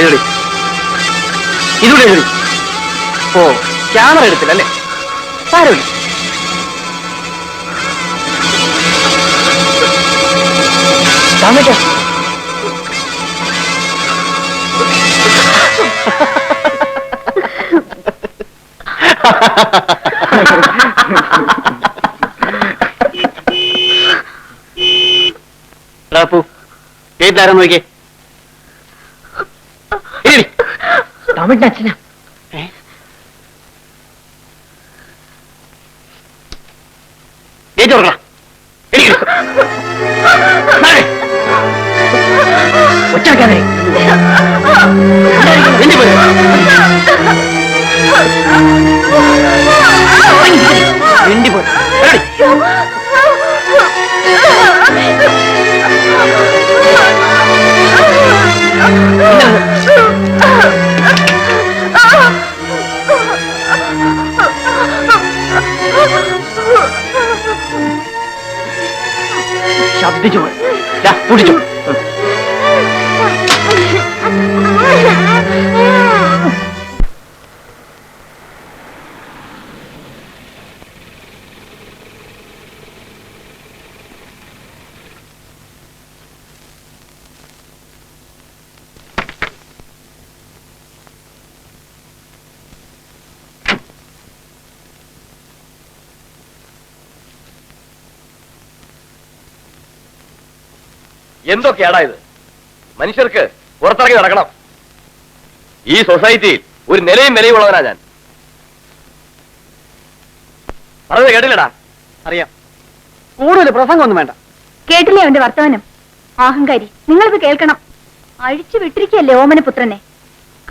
എഴുതി ഇതുകൂടെ എഴുതി. ഓ, ക്യാമറ എടുത്തില്ല അല്ലേ? സാരമില്ല. ഗേറ്റിലാരാ നോക്കിയേ? ടോമിന്റെ അച്ഛനാ. ഗേറ്റ് തുറക്കണം. ഒച്ചാക്കാതെ ശബ്ദിച്ചു കുടിച്ചു. എന്തൊക്കെയാടാ ഇത്? മനുഷ്യർക്ക് പുറത്തിറങ്ങി നടക്കണം. ഈ സൊസൈറ്റിയിൽ ഒരു നിലയും വിലയും ഉള്ളവനാ ഞാൻ. പറഞ്ഞത് കേട്ടില്ലടാ? അറിയാം. കൂടുതൽ പ്രസംഗമൊന്നും വേണ്ട. കേട്ടില്ലേ അവന്റെ വർത്തമാനം? അഹങ്കാരി. നിങ്ങളിത് കേൾക്കണം. അഴിച്ചു വിട്ടിരിക്കല്ലേ ഓമനപുത്രനെ.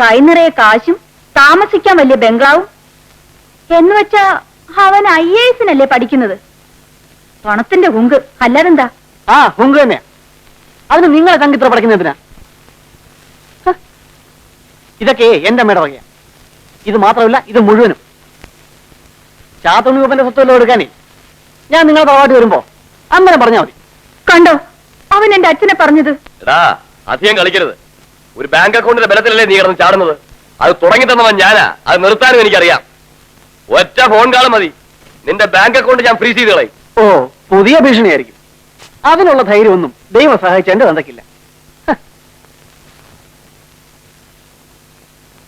കൈ നിറയെ കാശും താമസിക്കാൻ വലിയ ബംഗ്ലാവും എന്നുവെച്ചാ അവൻ IAS-നല്ലേ പഠിക്കുന്നത്. പണത്തിന്റെ ഹുങ്ക് അല്ലാതെന്താ? ആ, ഹുങ്ക് തന്നെയാ. അതിന് നിങ്ങളെ തങ്കിത്ര പഠിക്കുന്നതിനാ? ഇതൊക്കെ എന്റെ അമ്മയുടെ വകയാ. ഇത് മാത്രമല്ല, ഇത് മുഴുവനും. ചാത്തുണ്ണിയപ്പന്റെ സ്വത്തുവല്ലോ എടുക്കാനേ ഞാൻ നിങ്ങളെ തറവാട്ടി വരുമ്പോ അന്നേരം പറഞ്ഞാൽ മതി. കണ്ടോ അവൻ എന്റെ അച്ഛനെ പറഞ്ഞത്? എടാ, അധികം കളിക്കരുത്. ഒരു ബാങ്ക് അക്കൗണ്ടിന്റെ ബലത്തിലല്ലേ നീ കിടന്ന് ചാടുന്നത്? അത് തുടങ്ങി തന്നവൻ ഞാനാ. അത് നിർത്താനും എനിക്കറിയാം. ഒറ്റ ഫോൺ കാൾ മതി, നിന്റെ ബാങ്ക് അക്കൗണ്ട് ഞാൻ ഫ്രീസ് ചെയ്ത് കളയും. ഓ, പുതിയ ഭീഷണിയായിരിക്കും. അതിനുള്ള ധൈര്യമൊന്നും ദൈവം സഹായിച്ച എന്റെ തന്തക്കില്ല.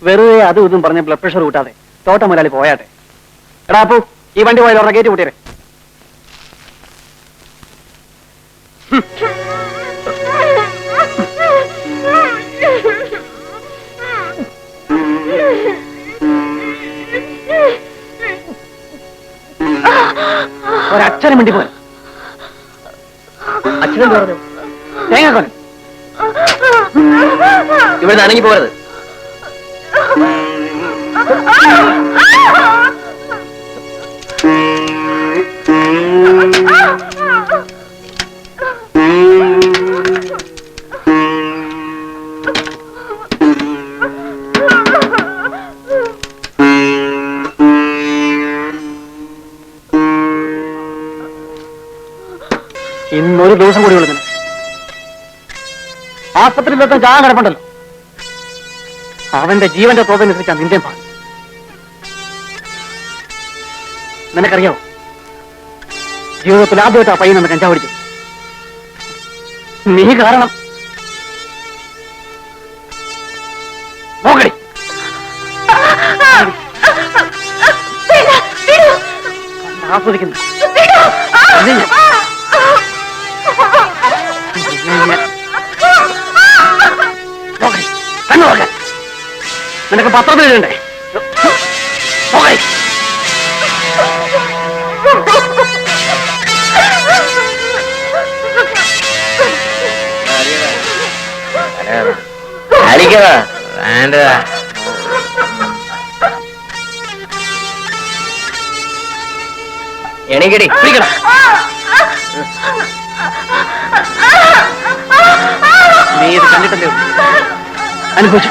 വെറുതെ അതും ഇതും പറഞ്ഞ ബ്ലഡ് പ്രഷർ കൂട്ടാതെ തോട്ട മുതലാളി പോയാട്ടെ. എടാ അപ്പു, ഈ വണ്ടി പോയാൽ ഉറങ്ങ കയറ്റി കൂട്ടിയേ. ഒരക്ഷരം വേണ്ടി പോയി. അച്ഛനെന്ത് പറഞ്ഞു? തേങ്ങാക്കോൻ ഇവിടെ അനങ്ങി പോകരുത്. ഇന്നൊരു ദിവസം കൂടി വിളിക്കണം. ആസ്പത്രിയിലെത്താൻ ചായ കിടപ്പുണ്ടല്ലോ. അവന്റെ ജീവന്റെ തോതനുസരിച്ചാണ് നിന്റെ ഭാഗം. നിനക്കറിയാവോ, ജീവിതത്തിൽ ആദ്യമായിട്ടാ പയ്യൻ നിന്ന് കഞ്ചാവ് പിടിച്ചു. നീ കാരണം. നോക്കടി, ആസ്വദിക്കുന്നു. കണ്ണു നോക്കാൻ നിനക്ക് പത്രത്തിൽ ഇടണ്ടേ? നോക്കടി. വേണ്ടതാ. എണീക്കടി, പിടിക്കടാ. നീ ഇത് കണ്ടിട്ടല്ലേ അനുഭവിച്ചു.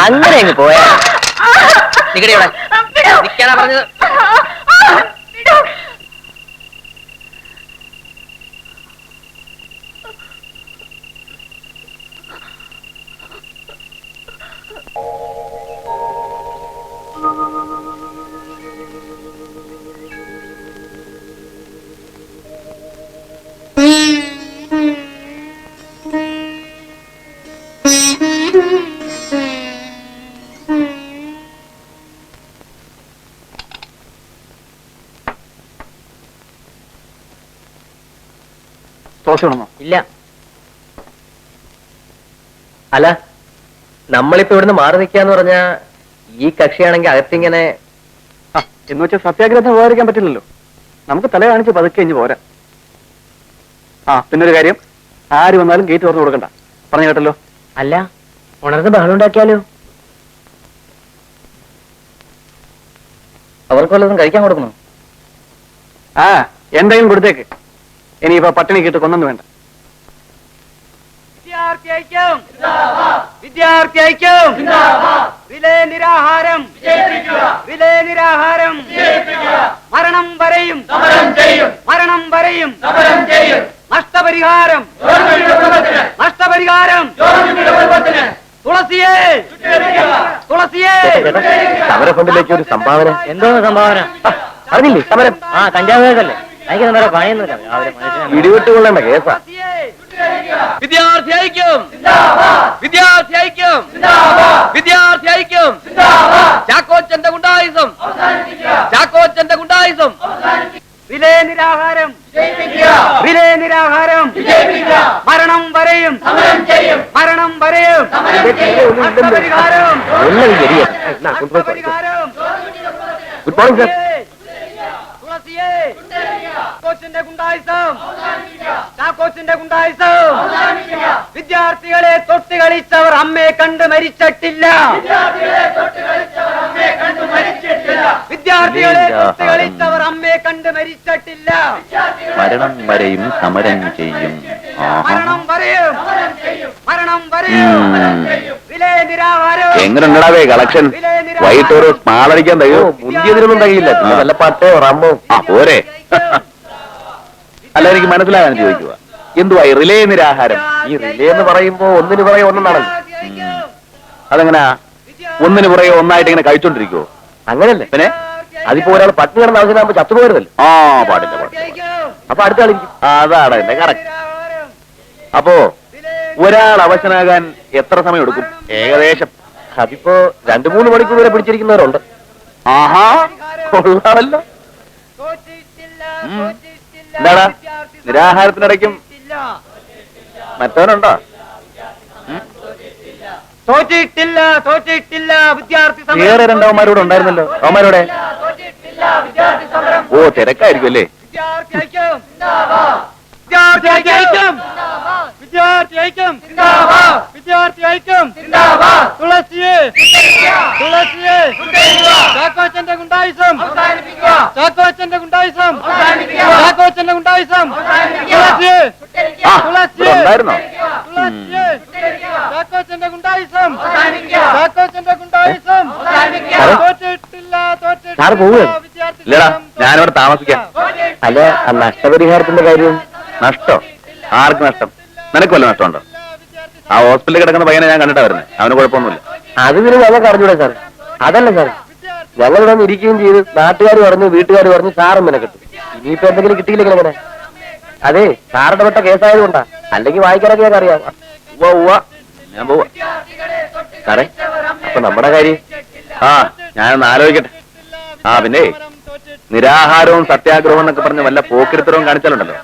അങ്ങനെ അങ്ങ് പോയാ നിങ്ങളുടെ ഇവിടെ നിൽക്കാനാ പറഞ്ഞത്. ദോശ ഇല്ല. അല്ല, നമ്മളിപ്പോ ഇവിടുന്ന് മാറി നിൽക്കാന്ന് പറഞ്ഞാ ഈ കക്ഷിയാണെങ്കിൽ അകത്തിങ്ങനെ എന്ന് വെച്ചാൽ സത്യാഗ്രഹത്തിന് ഉപകരിക്കാൻ പറ്റില്ലല്ലോ. നമുക്ക് തല കാണിച്ച് പതുക്കെ ഇഞ്ഞ് പോരാ. പിന്നൊരു കാര്യം, ആര് വന്നാലും ഗേറ്റ് തുറന്നു കൊടുക്കണ്ട. പറഞ്ഞു കേട്ടല്ലോ. അല്ല, ഉണർന്ന് ബഹളം ഉണ്ടാക്കിയാലോ? അവർക്ക് വല്ലതും കഴിക്കാൻ കൊടുക്കണം. എന്തെങ്കിലും കൊടുത്തേക്ക്. ഇനിയിപ്പോ പട്ടിണി കിട്ട് കൊന്നു വേണ്ട. വിദ്യാർത്ഥിക്കും വിലേ നിരാഹാരം, വിലേ നിരാഹാരം, മരണം വരെയും മരണം വരെയും നഷ്ടപരിഹാരം, നഷ്ടപരിഹാരം. തുളസിയേ, തുളസിയേ. സമരഫണ്ടിലേക്ക് ഒരു സംഭാവന. എന്തോന്ന് സംഭാവന? അറിഞ്ഞില്ലേ സമരം? കഞ്ചാവേക്കല്ലേ? എനിക്ക് വേറെ പണിയൊന്നുമില്ല. ഇടിവിട്ട് കൊള്ളേണ്ട കേസാ. വിദ്യാർത്ഥി ഐക്യം, വിദ്യാർത്ഥി ഐക്യം, വിദ്യാർത്ഥി ഐക്യം. ചാക്കോച്ചന്റെ ഗുണ്ടായിസം, ചാക്കോച്ചന്റെ ഗുണ്ടായിസം. വിലേ നിരാഹാരം, വിലേ നിരാഹാരം, മരണം വരെയും മരണം വരെയും നഷ്ടപരിഹാരം, നഷ്ടപരിഹാരം. Good morning sir. തുളസിയേ, ചാക്കോച്ചന്റെ ഗുണ്ടായിസം, ചാക്കോച്ചന്റെ ഗുണ്ടായിസം. വിദ്യാർത്ഥികളെ തൊട്ട് കളിച്ചവർ അമ്മയെ കണ്ട് മരിച്ചിട്ടില്ല, വിദ്യാർത്ഥികളെ തൊട്ട് കളിച്ചവർ അമ്മയെ കണ്ട് മരിച്ചിട്ടില്ല. മരണം വരെയും സമരം ചെയ്യും, മരണം വരെയും മരണം വരെയും. വിലേ നിരാഹാരം. എങ്ങനെയുണ്ടാവേ കളക്ഷൻ? വൈകിട്ട് ഒരു സ്മാളടിക്കാൻ തയ്യോ? മുന്തിയതിനൊന്നും തകയില്ല. നല്ല പാട്ടോ റമ്മോ പോരെ. അല്ല, എനിക്ക് മനസ്സിലാകാൻ ചോദിക്കുക, എന്തുവാ ഈ റിലേ നിരാഹാരം? ഈ റിലേ എന്ന് പറയുമ്പോ ഒന്നിന് പുറകെ ഒന്നാണല്ലോ. അതെങ്ങനാ ഒന്നിന് പുറകെ ഒന്നായിട്ട് ഇങ്ങനെ കഴിച്ചോണ്ടിരിക്കുവോ? അങ്ങനല്ലേ? പിന്നെ അതിപ്പോ ഒരാൾ പട്ടിണി കിടന്ന ആവശ്യമാകുമ്പോ ചത്തുപോയതല്ലേ? പാടില്ല പാടില്ല. അപ്പൊ അടുത്ത കളിക്കും. അതാണ് എന്റെ കറക്റ്റ്. അപ്പോ ഒരാൾ അവശനാകാൻ എത്ര സമയം എടുക്കും ഏകദേശം? അതിപ്പോ 2-3 മണിക്കൂർ വരെ പിടിച്ചിരിക്കുന്നവരുണ്ട്. ആഹാ, കൊള്ളാമല്ലോ. എന്താടാ നിരാഹാരത്തിനിടയ്ക്കും മറ്റവനുണ്ടോ? തോറ്റിട്ടില്ല തോറ്റിട്ടില്ല വിദ്യാർത്ഥി സമരം. വേറെ രണ്ടവന്മാരോട് ഉണ്ടായിരുന്നല്ലോ, അവന്മാരോടെ? തോറ്റിട്ടില്ല വിദ്യാർത്ഥി സമരം. ഓ, തിരക്കായിരിക്കും അല്ലേ? വിദ്യാർത്ഥി ഐക്യം വിദ്യാർത്ഥി ഐക്യം വിദ്യാർത്ഥി ഐക്യം വിദ്യാർത്ഥി ഐക്യം തുളസിയെ തുളസിയെ ചാക്കോച്ചന്റെ ഗുണ്ടായിസം ചാക്കോച്ചന്റെ ഗുണ്ടായിസം ചാക്കോച്ചന്റെ ഗുണ്ടായിസം തുളസിയെ ആ, ഇവിടെ തുളസിയെ ഉണ്ടായിരുന്നോ? തുളസിയെ ചാക്കോച്ചന്റെ ഗുണ്ടായിസം ചാക്കോച്ചന്റെ ഗുണ്ടായിസം തോറ്റിട്ടില്ല സാറ് പോവുകയാണ്? തോറ്റിട്ടില്ല വിദ്യാർത്ഥി ഇല്ലടാ, ഞാനിവിടെ താമസിക്കാം. അല്ല, ആ നഷ്ടപരിഹാരത്തിന്റെ കാര്യം? നഷ്ടം? ആർക്ക് നഷ്ടം? നിനക്ക് വല്ല നഷ്ടമുണ്ടോ? ആ ഹോസ്പിറ്റലിൽ കിടക്കുന്ന പയ്യനെ ഞാൻ കണ്ടിട്ടാ വരുന്നത്. അവന് കുഴപ്പമൊന്നുമില്ല. അത് പിന്നെ ഞങ്ങൾക്ക് അറിഞ്ഞൂടെ സാർ? അതല്ല സാർ, ഞങ്ങളിവിടെ ഒന്ന് ഇരിക്കുകയും ചെയ്ത് നാട്ടുകാർ പറഞ്ഞു, വീട്ടുകാർ പറഞ്ഞു, സാറും പിന്നെ കിട്ടും. ഇനിയിപ്പോ എന്തെങ്കിലും കിട്ടിയില്ലെങ്കിൽ എങ്ങനെ? അതെ, സാറിന്റെ പെട്ട കേസായതുകൊണ്ടാ, അല്ലെങ്കിൽ വായിക്കാനൊക്കെ ഞങ്ങൾക്ക് അറിയാം. ഉവ്വ ഉവ്വ, ഞാൻ പോവാ. സാറേ, അപ്പൊ നമ്മുടെ കാര്യം? ആ, ഞാനൊന്ന് ആലോചിക്കട്ടെ. ആ, പിന്നെ നിരാഹാരവും സത്യാഗ്രഹവും എന്നൊക്കെ പറഞ്ഞ് വല്ല പോക്കിരിത്തരവും കാണിച്ചാലുണ്ടല്ലോ.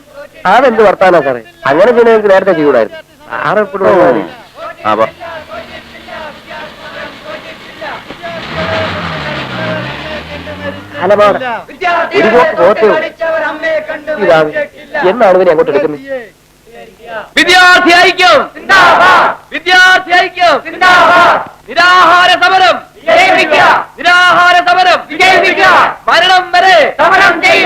അതെന്ത് വർത്താനാ സാറേ? അങ്ങനെ ചെയ്യണമെങ്കിൽ നേരത്തെ ചെയ്യൂടായിരുന്നു. സാറ് എപ്പോഴും ആ, പോ. അലമാട ഒരു പോക്ക് പോത്തേ ഉള്ളൂ. ഇതാണ് എന്നാണ് ഇവനെ അങ്ങോട്ട് എടുക്കുന്നത്? വിദ്യാർത്ഥി ഐക്യം വിദ്യാർത്ഥി ഐക്യം നിരാഹാര സമരം നിരാഹാര സമരം മരണം വരെ സമരം ചെയ്യും.